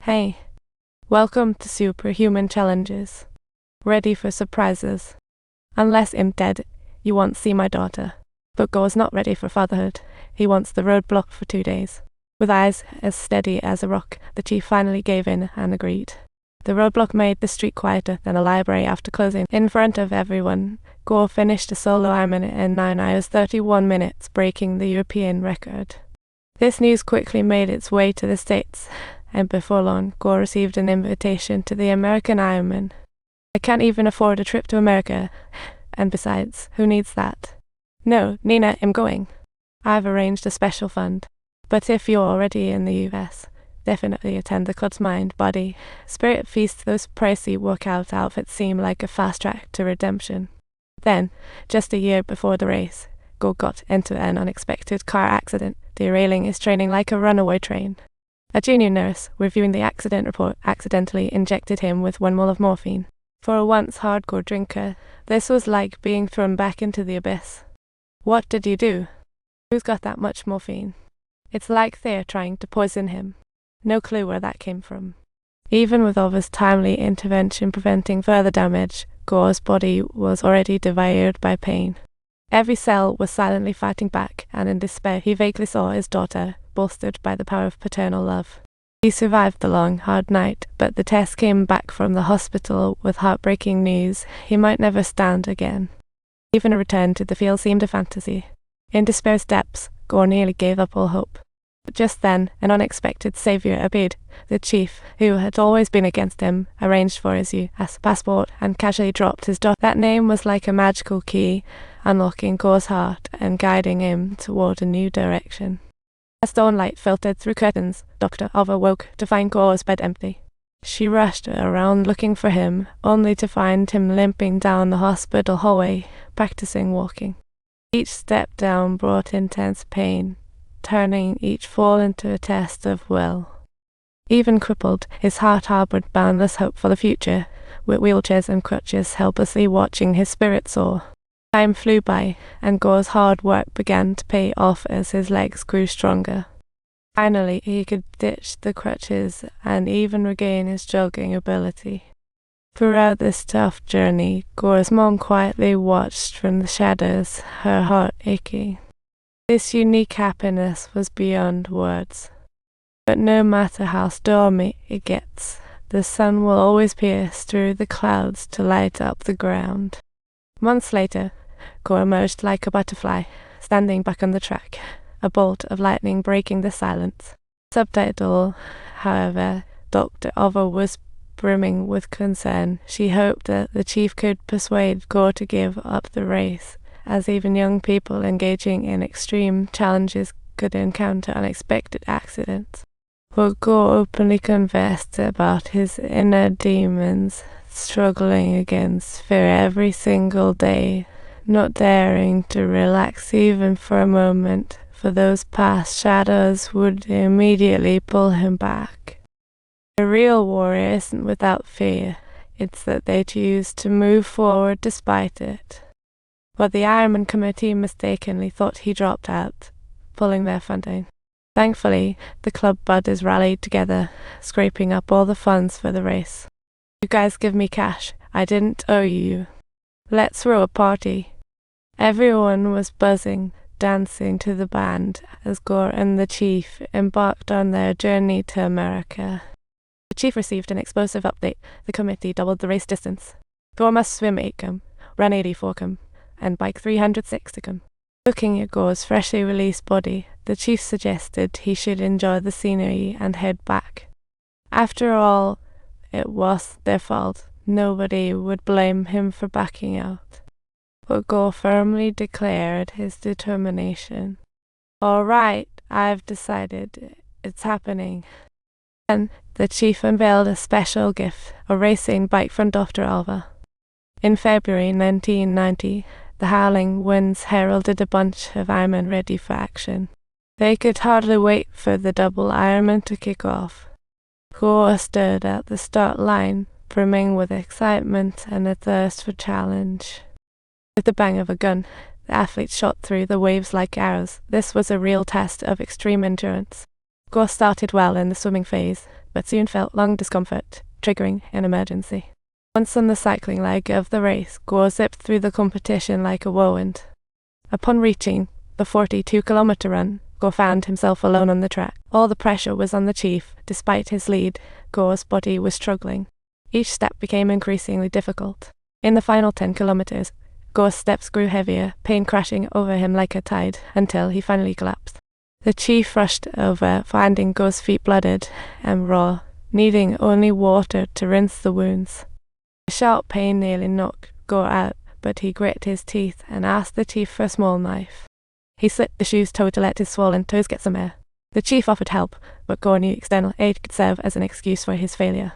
Hey, welcome to Superhuman Challenges. Ready for surprises? Unless I'm dead, you won't see my daughter. But Gore's not ready for fatherhood. He wants the roadblock for 2 days. With eyes as steady as a rock, the chief finally gave in and agreed. The roadblock made the street quieter than a library after closing. In front of everyone, Gore finished a solo Ironman in 9 hours 31 minutes, breaking the European record. This news quickly made its way to the States, and before long, Gore received an invitation to the American Ironman. I can't even afford a trip to America, and besides, who needs that? No, Nina, I'm going. I've arranged a special fund. But if you're already in the US, definitely attend the club's Mind, Body, Spirit Feast. Those pricey workout outfits seem like a fast track to redemption. Then, just a year before the race, Gore got into an unexpected car accident, derailing his training like a runaway train. A junior nurse, reviewing the accident report, accidentally injected him with 1 ml of morphine. For a once hardcore drinker, this was like being thrown back into the abyss. What did you do? Who's got that much morphine? It's like they're trying to poison him. No clue where that came from. Even with Over's timely intervention preventing further damage, Gore's body was already devoured by pain. Every cell was silently fighting back, and in despair he vaguely saw his daughter, bolstered by the power of paternal love. He survived the long, hard night, but the test came back from the hospital with heartbreaking news he might never stand again. Even a return to the field seemed a fantasy. In despair's depths, Gore nearly gave up all hope. But just then, an unexpected savior appeared. The chief, who had always been against him, arranged for his US passport and casually dropped his daughter. That name was like a magical key, unlocking Gore's heart and guiding him toward a new direction. As dawn light filtered through curtains, Dr. Over woke to find Gore's bed empty. She rushed around looking for him, only to find him limping down the hospital hallway, practicing walking. Each step down brought intense pain, turning each fall into a test of will. Even crippled, his heart harbored boundless hope for the future, with wheelchairs and crutches helplessly watching his spirit soar. Time flew by, and Gore's hard work began to pay off as his legs grew stronger. Finally, he could ditch the crutches and even regain his jogging ability. Throughout this tough journey, Gore's mom quietly watched from the shadows, her heart aching. This unique happiness was beyond words. But no matter how stormy it gets, the sun will always pierce through the clouds to light up the ground. Months later, Gore emerged like a butterfly, standing back on the track, a bolt of lightning breaking the silence. Subtitle, however, Dr. Over was brimming with concern. She hoped that the chief could persuade Gore to give up the race, as even young people engaging in extreme challenges could encounter unexpected accidents. But Gore openly confessed about his inner demons, struggling against fear every single day, not daring to relax even for a moment, for those past shadows would immediately pull him back. A real warrior isn't without fear, it's that they choose to move forward despite it. But the Ironman committee mistakenly thought he dropped out, pulling their funding. Thankfully, the club buddies rallied together, scraping up all the funds for the race. You guys give me cash, I didn't owe you. Let's throw a party. Everyone was buzzing, dancing to the band as Gore and the chief embarked on their journey to America. The chief received an explosive update. The committee doubled the race distance. Gore must swim 8 km, run 84 km, and bike 360 km. Looking at Gore's freshly released body, the chief suggested he should enjoy the scenery and head back. After all, it was their fault. Nobody would blame him for backing out. But Gore firmly declared his determination. All right, I've decided. It's happening. Then the chief unveiled a special gift, a racing bike from Dr. Alva. In February 1990, the howling winds heralded a bunch of Ironmen ready for action. They could hardly wait for the double Ironman to kick off. Gore stood at the start line, brimming with excitement and a thirst for challenge. With the bang of a gun, the athletes shot through the waves like arrows. This was a real test of extreme endurance. Gore started well in the swimming phase, but soon felt long discomfort, triggering an emergency. Once on the cycling leg of the race, Gore zipped through the competition like a whirlwind. Upon reaching the 42-kilometer run, Gore found himself alone on the track. All the pressure was on the chief. Despite his lead, Gore's body was struggling. Each step became increasingly difficult. In the final 10 kilometers, Gore's steps grew heavier, pain crashing over him like a tide, until he finally collapsed. The chief rushed over, finding Gore's feet blooded and raw, needing only water to rinse the wounds. A sharp pain nearly knocked Gore out, but he grit his teeth and asked the chief for a small knife. He slit the shoe's toe to let his swollen toes get some air. The chief offered help, but Gore knew external aid could serve as an excuse for his failure.